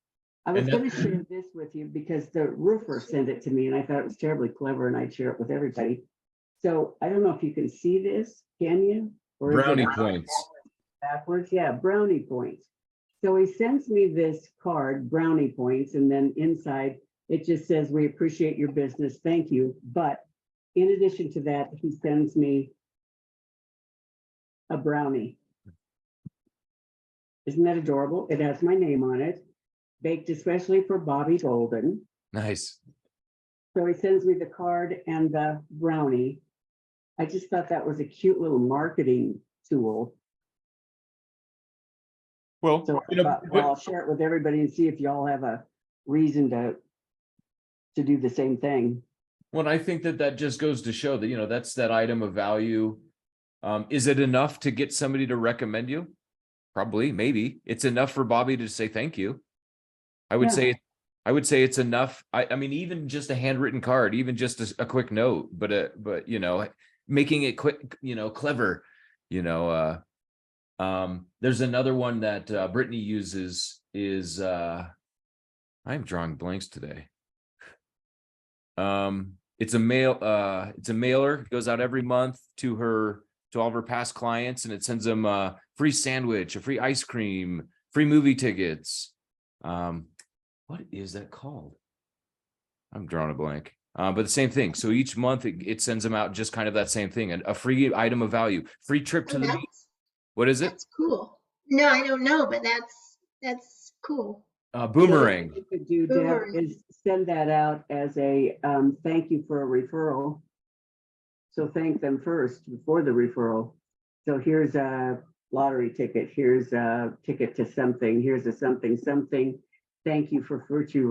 I was going to share this with you because the roofer sent it to me and I thought it was terribly clever and I'd share it with everybody. So I don't know if you can see this, can you? Or brownie points. Backwards, yeah, brownie points. So he sends me this card, brownie points, and then inside it just says, we appreciate your business, thank you. But in addition to that, he sends me a brownie. Isn't that adorable? It has my name on it, baked especially for Bobby Golden. Nice. So he sends me the card and the brownie. I just thought that was a cute little marketing tool. Well, So I'll share it with everybody and see if y'all have a reason to do the same thing. Well, I think that just goes to show that, you know, that's that item of value. Is it enough to get somebody to recommend you? Probably, maybe. It's enough for Bobby to say thank you. I would say it's enough. I mean, even just a handwritten card, even just a quick note, but you know, making it quick, you know, clever, you know, There's another one that Brittany uses is I'm drawing blanks today. It's a mailer. It goes out every month to all of her past clients, and it sends them a free sandwich, a free ice cream, free movie tickets. What is that called? I'm drawing a blank. But the same thing. So each month it sends them out just kind of that same thing, and a free item of value, free trip to the beach. What is it? That's cool. No, I don't know, but that's cool. Boomerang. What you could do, Deb, is send that out as a thank you for a referral. So thank them first before the referral. So here's a lottery ticket. Here's a ticket to something. Here's a something. Thank you for future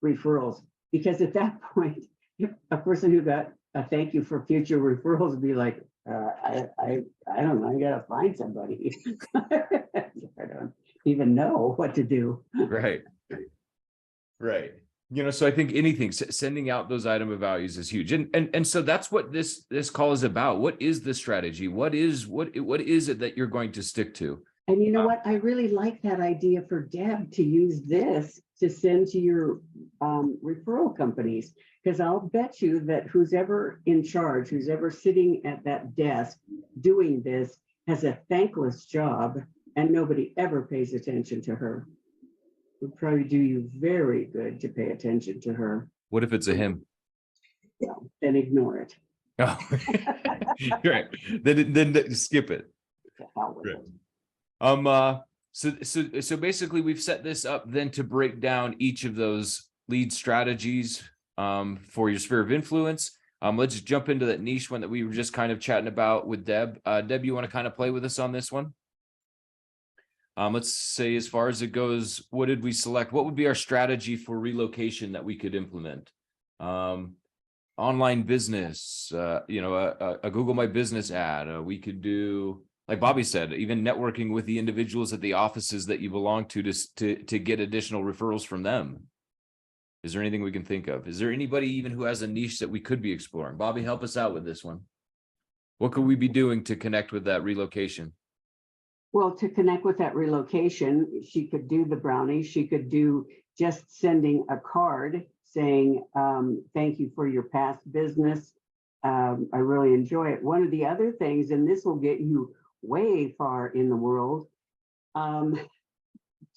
referrals. Because at that point, a person who got a thank you for future referrals would be like, I don't know, I gotta find somebody. I don't even know what to do. Right. So I think anything sending out those item of values is huge, and so that's what this call is about. What is the strategy? What is it that you're going to stick to? And you know what? I really like that idea for Deb to use this to send to your referral companies, because I'll bet you that who's ever in charge, who's ever sitting at that desk doing this, has a thankless job, and nobody ever pays attention to her. It would probably do you very good to pay attention to her. What if it's a him? Then ignore it. Oh, right. Then skip it. Right. So basically we've set this up then to break down each of those lead strategies for your sphere of influence. Let's just jump into that niche one that we were just kind of chatting about with Deb. Deb, you want to kind of play with us on this one? Let's say, as far as it goes, what did we select? What would be our strategy for relocation that we could implement? Online business, a Google My Business ad. We could do, like Bobby said, even networking with the individuals at the offices that you belong to get additional referrals from them. Is there anything we can think of? Is there anybody even who has a niche that we could be exploring? Bobby, help us out with this one. What could we be doing to connect with that relocation? Well, to connect with that relocation, she could do the brownie. She could do just sending a card saying, thank you for your past business. I really enjoy it. One of the other things, and this will get you way far in the world,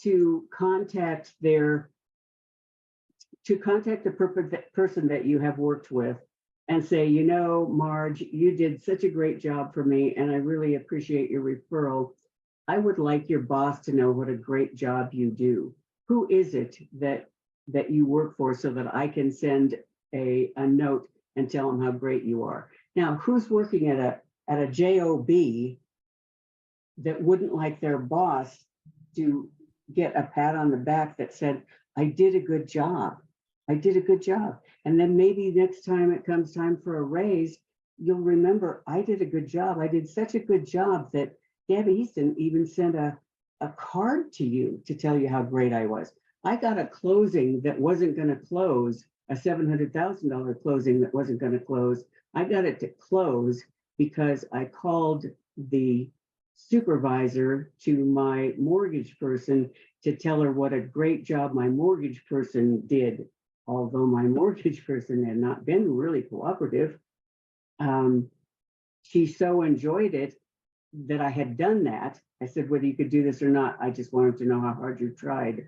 to contact the person that you have worked with and say, you know, Marge, you did such a great job for me, and I really appreciate your referral. I would like your boss to know what a great job you do. Who is it that you work for, so that I can send a note and tell them how great you are? Now, who's working at a job that wouldn't like their boss to get a pat on the back that said, I did a good job. I did a good job. And then maybe next time it comes time for a raise, you'll remember, I did a good job. I did such a good job that Deb Easton even sent a card to you to tell you how great I was. I got a closing that wasn't going to close, a $700,000 closing that wasn't going to close. I got it to close because I called the supervisor to my mortgage person to tell her what a great job my mortgage person did. Although my mortgage person had not been really cooperative, she so enjoyed it that I had done that. I said, whether you could do this or not, I just wanted to know how hard you tried.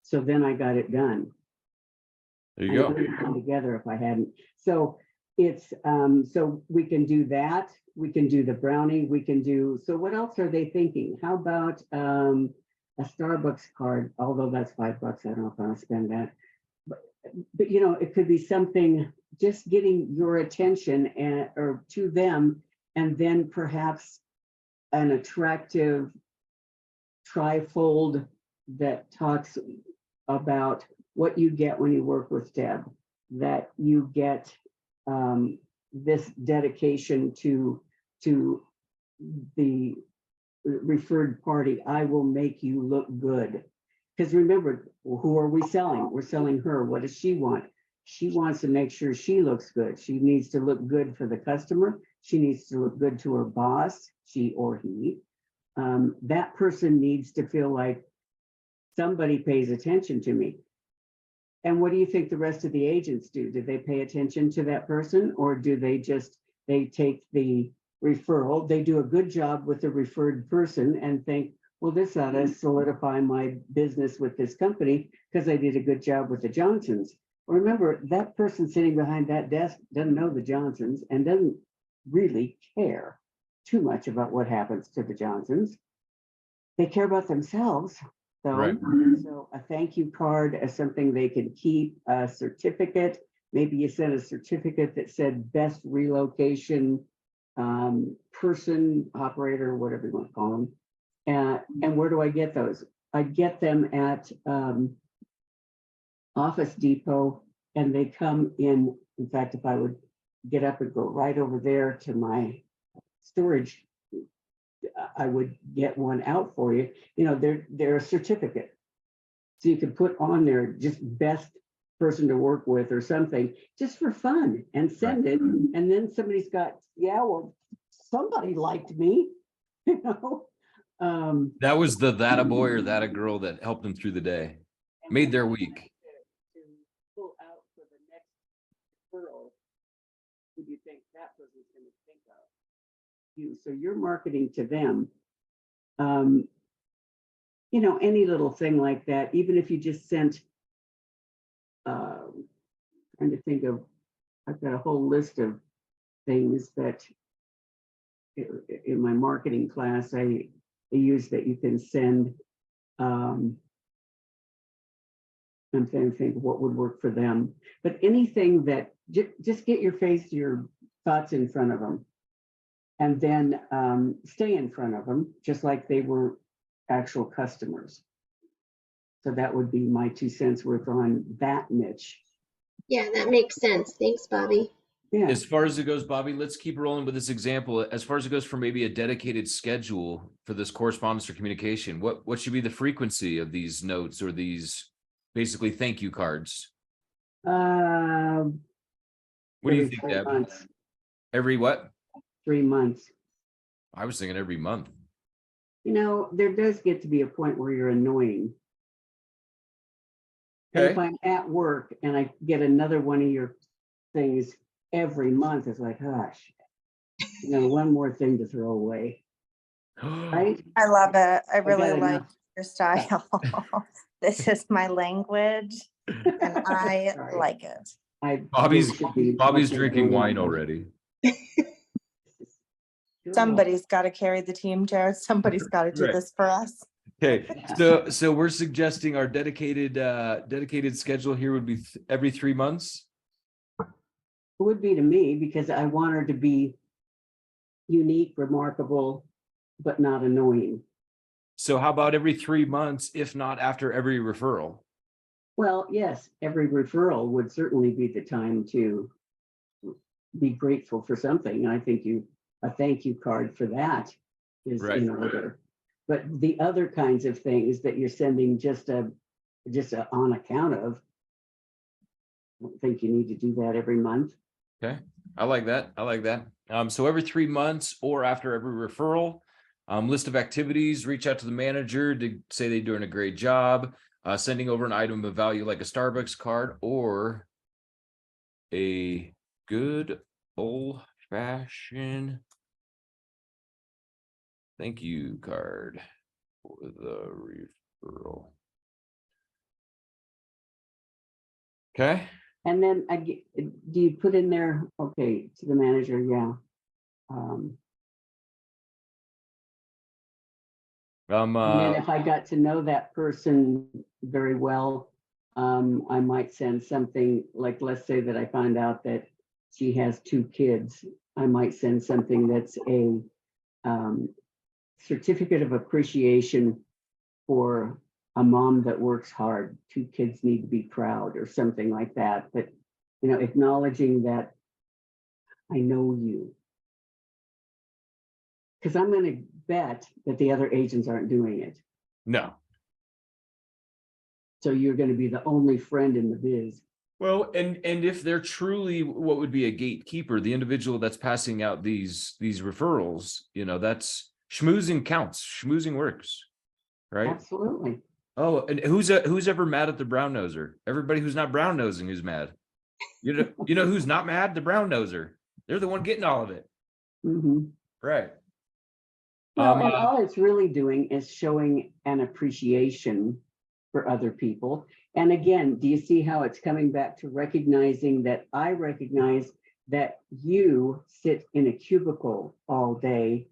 So then I got it done. There you go. Put it together if I hadn't. So it's so we can do that. We can do the brownie. We can do. So what else are they thinking? How about a Starbucks card? Although that's $5, I don't know if I'll spend that. But you know, it could be something just getting your attention or to them. And then perhaps an attractive trifold that talks about what you get when you work with Deb, that you get this dedication to the referred party. I will make you look good. Because remember, who are we selling? We're selling her. What does she want? She wants to make sure she looks good. She needs to look good for the customer. She needs to look good to her boss, she or he. That person needs to feel like somebody pays attention to me. And what do you think the rest of the agents do? Do they pay attention to that person, or do they just, they take the referral, they do a good job with the referred person and think, well, this ought to solidify my business with this company because I did a good job with the Johnsons. Remember, that person sitting behind that desk doesn't know the Johnsons and doesn't really care too much about what happens to the Johnsons. They care about themselves, though. Right. So a thank you card as something they can keep, a certificate. Maybe you sent a certificate that said best relocation person, operator, whatever you want to call them. And where do I get those? I get them at Office Depot, and they come in fact, if I would get up and go right over there to my storage, I would get one out for you. You know, they're a certificate. So you can put on there just best person to work with or something, just for fun, and send it. And then somebody's got, yeah, well, somebody liked me, you know. That was that a boy or that a girl that helped them through the day, made their week. To pull out for the next referral, who do you think that person's going to think of? You. So you're marketing to them. You know, any little thing like that, even if you just sent, trying to think of, I've got a whole list of things that in my marketing class I use that you can send. I'm trying to think what would work for them, but anything that just get your thoughts in front of them, and then stay in front of them just like they were actual customers. So that would be my 2 cents worth on that niche. Yeah, that makes sense. Thanks, Bobby. Yeah. As far as it goes, Bobby, let's keep rolling with this example. As far as it goes for maybe a dedicated schedule for this correspondence or communication, what should be the frequency of these notes or these basically thank you cards? What do you think, Deb? Months. Every what? 3 months. I was thinking every month. You know, there does get to be a point where you're annoying. And if I'm at work and I get another one of your things every month, it's like, gosh, you know, one more thing to throw away. Right? I love it. I really got like enough. your style. This is my language and I Sorry. like it. Bobby's Bobby's drinking wine already. Somebody's got to carry the team, Jared. Somebody's got to do Right. this for us. Okay, so we're suggesting our dedicated schedule here would be every 3 months. It would be to me, because I want her to be unique, remarkable, but not annoying. So how about every 3 months, if not after every referral? Well, yes, every referral would certainly be the time to be grateful for something. I think a thank you card for that is Right. in order. But the other kinds of things that you're sending just on account of, I don't think you need to do that every month. Okay, I like that. So every 3 months or after every referral, list of activities, reach out to the manager to say they're doing a great job, sending over an item of value like a Starbucks card or a good old-fashioned thank you card for the referral. Okay. And then do you put in there, okay, to the manager, yeah. And then if I got to know that person very well, I might send something like, let's say that I find out that she has 2 kids. I might send something that's a certificate of appreciation for a mom that works hard. 2 kids need to be proud, or something like that. But, you know, acknowledging that I know you. Because I'm going to bet that the other agents aren't doing it. No. So you're going to be the only friend in the biz. Well, and if they're truly what would be a gatekeeper, the individual that's passing out these referrals, that's schmoozing counts, schmoozing works, right? Absolutely. Oh, and who's ever mad at the brown noser? Everybody who's not brown nosing is mad. You know who's not mad? The brown noser. They're the one getting all of it, Mhm. right? Well, and all it's really doing is showing an appreciation for other people. And again, do you see how it's coming back to recognizing that I recognize that you sit in a cubicle all day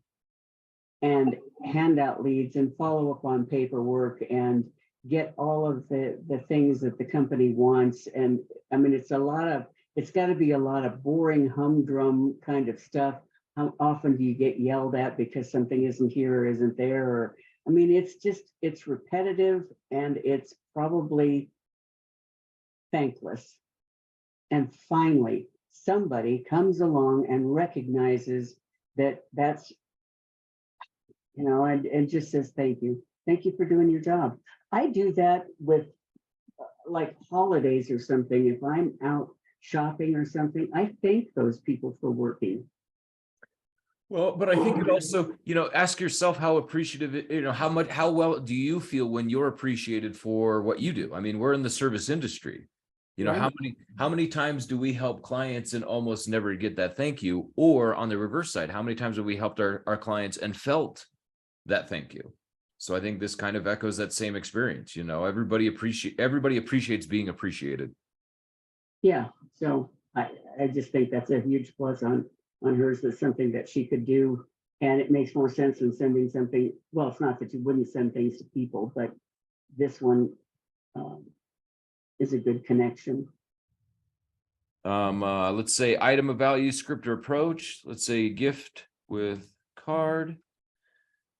and hand out leads and follow up on paperwork and get all of the things that the company wants. And I mean, it's got to be a lot of boring humdrum kind of stuff. How often do you get yelled at because something isn't here or isn't there? Or, I mean, it's repetitive and it's probably thankless. And finally, somebody comes along and recognizes that that's, and just says, thank you. Thank you for doing your job. I do that with like holidays or something. If I'm out shopping or something, I thank those people for working. Well, but I think it also, ask yourself how appreciative, how well do you feel when you're appreciated for what you do? I mean, we're in the service industry. Right. How many times do we help clients and almost never get that thank you? Or on the reverse side, how many times have we helped our clients and felt that thank you? So I think this kind of echoes that same experience. Everybody appreciates being appreciated. Yeah. So I just think that's a huge plus on hers. That's something that she could do. And it makes more sense than sending something. Well, it's not that you wouldn't send things to people, but this one is a good connection. Let's say item of value, script or approach. Let's say gift with card.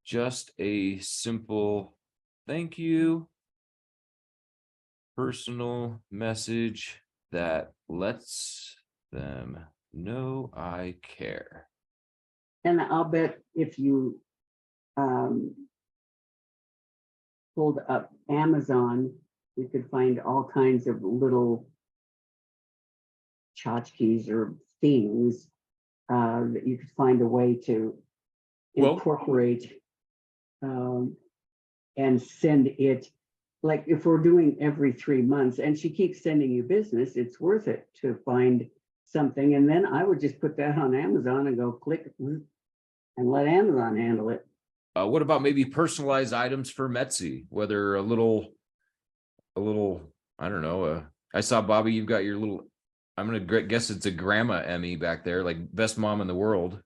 Just a simple thank you. Personal message that lets them know I care. And I'll bet if you pulled up Amazon, you could find all kinds of little tchotchkes or things that you could find a way to incorporate and send it. Like if we're doing every 3 months and she keeps sending you business, it's worth it to find something. And then I would just put that on Amazon and go click and let Amazon handle it. What about maybe personalized items for Metsi? Whether a little, I don't know. I saw Bobby, you've got your little, I'm going to guess it's a grandma Emmy back there, like best mom in the world.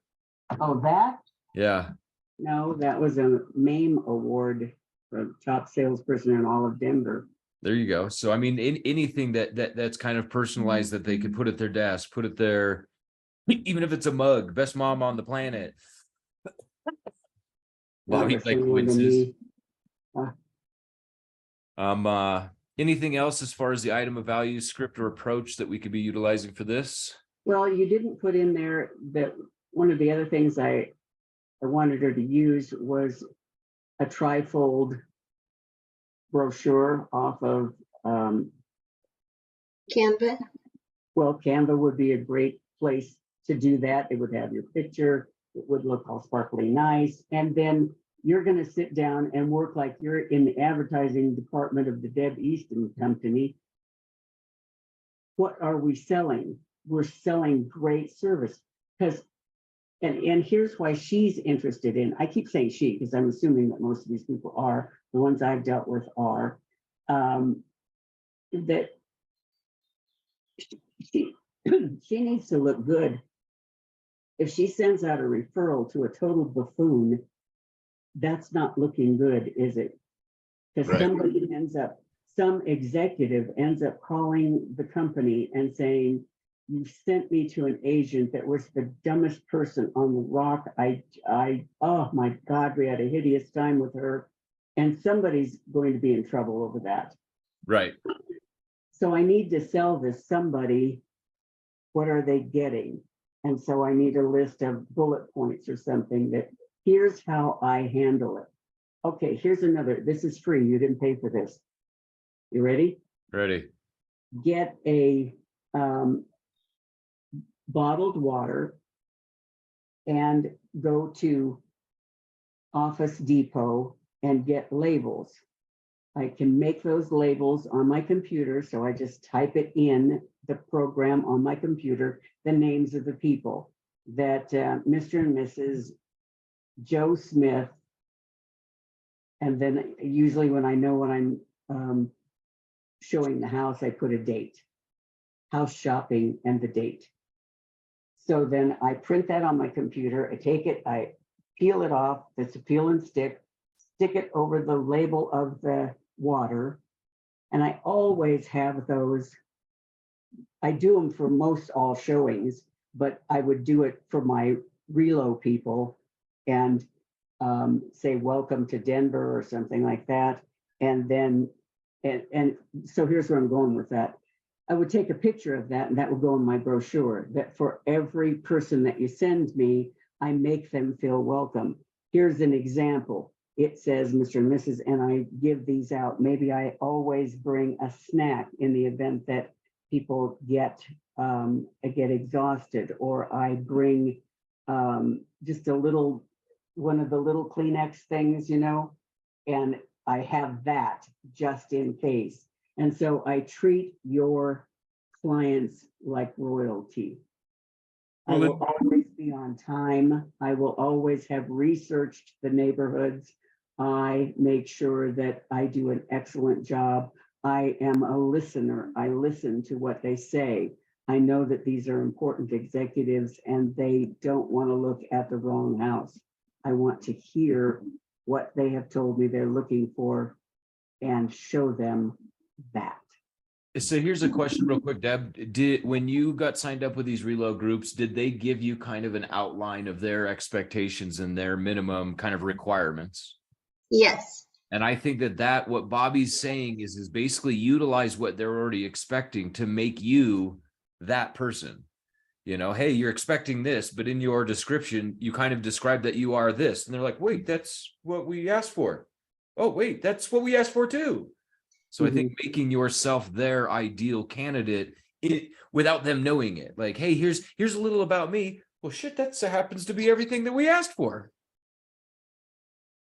Oh, that? Yeah. No, that was a MAME award for top salesperson in all of Denver. There you go. So, I mean, anything that's kind of personalized that they could put at their desk, put it there, even if it's a mug, best mom on the planet. Bobby like winces. Anything else as far as the item of value, script or approach that we could be utilizing for this? Well, you didn't put in there that one of the other things I wanted her to use was a trifold brochure off of Canva. well, Canva would be a great place to do that. It would have your picture, it would look all sparkly nice, and then you're going to sit down and work like you're in the advertising department of the Deb Easton Company. What are we selling? We're selling great service. Because and here's why she's interested in, I keep saying she, because I'm assuming that most of these people are, the ones I've dealt with are, that she needs to look good. If she sends out a referral to a total buffoon, that's not looking good, is it? Because Right. Some executive ends up calling the company and saying, you sent me to an agent that was the dumbest person on the rock. Oh my God, we had a hideous time with her. And somebody's going to be in trouble over that. Right. So I need to sell this somebody. What are they getting? And so I need a list of bullet points or something that here's how I handle it. Okay, here's another. This is free. You didn't pay for this. You ready? Ready. get a bottled water and go to Office Depot and get labels. I can make those labels on my computer, so I just type it in the program on my computer, the names of the people that Mr. and Mrs. Joe Smith. And then usually when I know when I'm showing the house, I put a date, house shopping and the date. So then I print that on my computer, I take it, I peel it off, it's a peel and stick it over the label of the water. And I always have those. I do them for most all showings, but I would do it for my relo people and say, welcome to Denver or something like that. And then, and so here's where I'm going with that. I would take a picture of that and that would go in my brochure, that for every person that you send me, I make them feel welcome. Here's an example. It says Mr. and Mrs. and I give these out. Maybe I always bring a snack in the event that people get exhausted, or I bring just a little, one of the little Kleenex things, you know, and I have that just in case. And so I treat your clients like royalty. I will always be on time. I will always have researched the neighborhoods. I make sure that I do an excellent job. I am a listener. I listen to what they say. I know that these are important executives and they don't want to look at the wrong house. I want to hear what they have told me they're looking for and show them that. So here's a question real quick, Deb. When you got signed up with these reload groups, did they give you kind of an outline of their expectations and their minimum kind of requirements? Yes. And I think that what Bobby's saying is basically utilize what they're already expecting to make you that person. You know, hey, you're expecting this, but in your description, you kind of describe that you are this. And they're like, wait, that's what we asked for. Oh, wait, that's what we asked for too. So I think making yourself their ideal candidate without them knowing it, like, hey, here's a little about me. Well, shit, that happens to be everything that we asked for.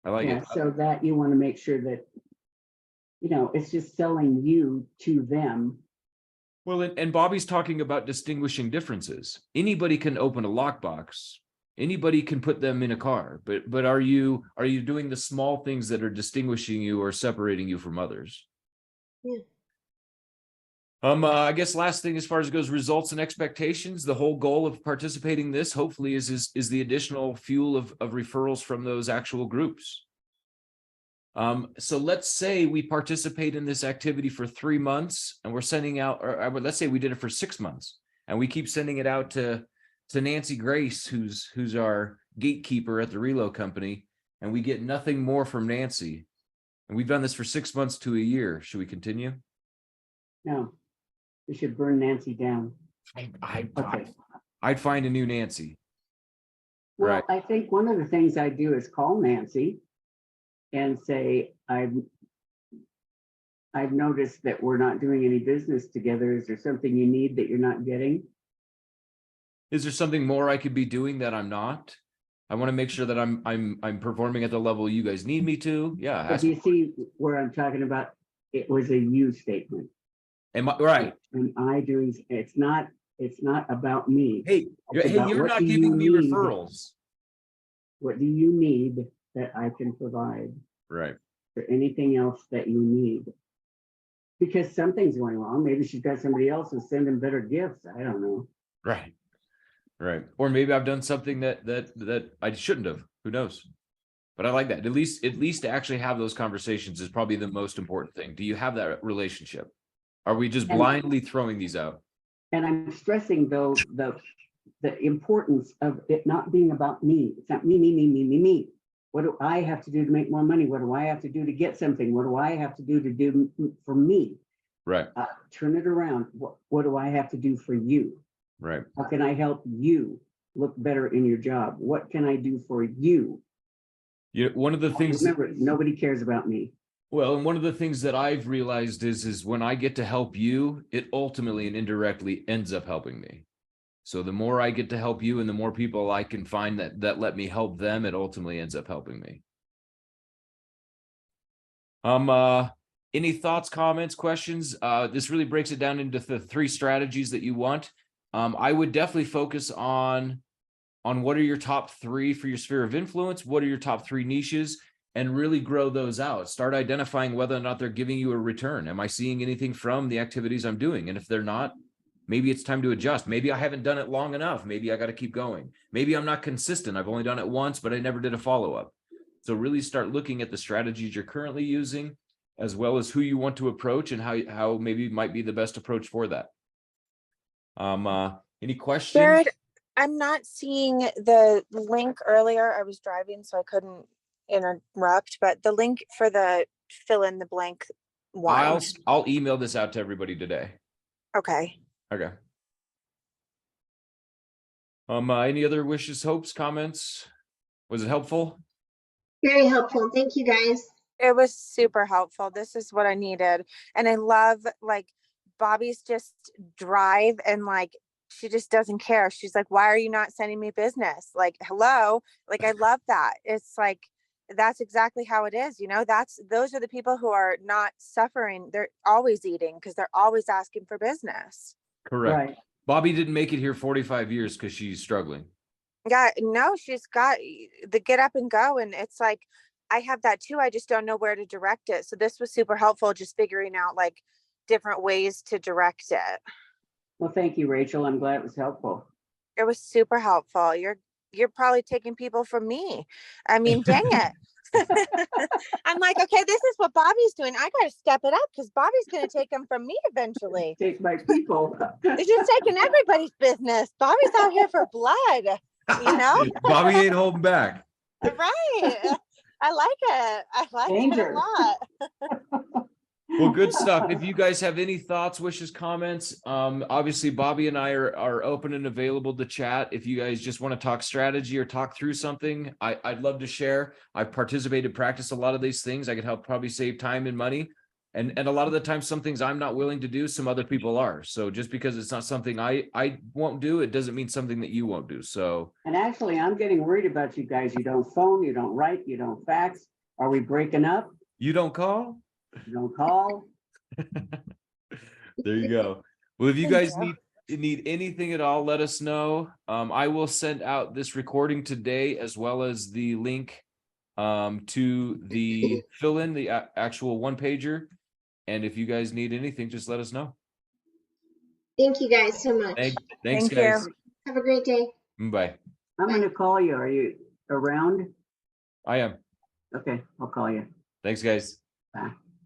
I like it. So that you want to make sure that, you know, it's just selling you to them. Well, and Bobby's talking about distinguishing differences. Anybody can open a lockbox. Anybody can put them in a car, but are you doing the small things that are distinguishing you or separating you from others? Yeah. I guess last thing as far as it goes, results and expectations. The whole goal of participating in this hopefully is the additional fuel of referrals from those actual groups. So let's say we participate in this activity for 3 months and we're sending out, or let's say we did it for 6 months and we keep sending it out to Nancy Grace, who's our gatekeeper at the Relo company, and we get nothing more from Nancy. And we've done this for 6 months to a year. Should we continue? No, we should burn Nancy down. I'd find a new Nancy. Well, Right. I think one of the things I do is call Nancy and say, I've noticed that we're not doing any business together. Is there something you need that you're not getting? Is there something more I could be doing that I'm not? I want to make sure that I'm performing at the level you guys need me to. Yeah. But you see where I'm talking about? It was a you statement. Am I right? And I doing, it's not about me. Hey, About you're what not do giving you me need? referrals. What do you need that I can provide? Right. For anything else that you need? Because something's going wrong. Maybe she's got somebody else who's sending better gifts. I don't know. Right. Right. Or maybe I've done something that I shouldn't have. Who knows? But I like that. At least to actually have those conversations is probably the most important thing. Do you have that relationship? Are we just blindly throwing these out? And I'm stressing though the importance of it not being about me. It's not me. What do I have to do to make more money? What do I have to do to get something? What do I have to do for me? Right. Turn it around. What do I have to do for you? Right. How can I help you look better in your job? What can I do for you? One of the things. Remember, nobody cares about me. Well, and one of the things that I've realized is when I get to help you, it ultimately and indirectly ends up helping me. So the more I get to help you and the more people I can find that let me help them, it ultimately ends up helping me. Any thoughts, comments, questions? This really breaks it down into the 3 strategies that you want. I would definitely focus on what are your top 3 for your sphere of influence, what are your top 3 niches, and really grow those out. Start identifying whether or not they're giving you a return. Am I seeing anything from the activities I'm doing? And if they're not, maybe it's time to adjust. Maybe I haven't done it long enough. Maybe I got to keep going. Maybe I'm not consistent. I've only done it once, but I never did a follow-up. So really start looking at the strategies you're currently using, as well as who you want to approach and how maybe might be the best approach for that. Any questions? Jared, I'm not seeing the link earlier. I was driving, so I couldn't interrupt, but the link for the fill in the blank one. I'll email this out to everybody today. Okay. Okay. Any other wishes, hopes, comments? Was it helpful? Very helpful. Thank you, guys. It was super helpful. This is what I needed. And I love like Bobby's just drive and like she just doesn't care. She's like, why are you not sending me business? Like, hello. Like, I love that. It's like, that's exactly how it is. You know, those are the people who are not suffering. They're always eating because they're always asking for business. Correct. Right. Bobby didn't make it here 45 years because she's struggling. Yeah, no, she's got the get up and go. And it's like, I have that too. I just don't know where to direct it. So this was super helpful, just figuring out like different ways to direct it. Well, thank you, Rachel. I'm glad it was helpful. It was super helpful. You're probably taking people from me. I mean, dang it. I'm like, okay, this is what Bobby's doing. I got to step it up because Bobby's going to take them from me eventually. Take my people. It's just taking everybody's business. Bobby's out here for blood, you know? Bobby ain't holding back. Right. I like it. I like Danger. it a lot. Well, good stuff. If you guys have any thoughts, wishes, comments, obviously Bobby and I are open and available to chat. If you guys just want to talk strategy or talk through something, I'd love to share. I've participated, practiced a lot of these things. I could help probably save time and money. And a lot of the time, some things I'm not willing to do, some other people are. So just because it's not something I won't do, it doesn't mean something that you won't do. So. And actually, I'm getting worried about you guys. You don't phone, you don't write, you don't fax. Are we breaking up? You don't call? You don't call? There you go. Well, if you guys need anything at all, let us know. I will send out this recording today, as well as the link to the fill in the actual one pager. And if you guys need anything, just let us know. Thank you guys so much. Thanks, Thank guys. you. Have a great day. Bye. I'm going to call you. Are you around? I am. Okay, I'll call you. Thanks, guys. Bye.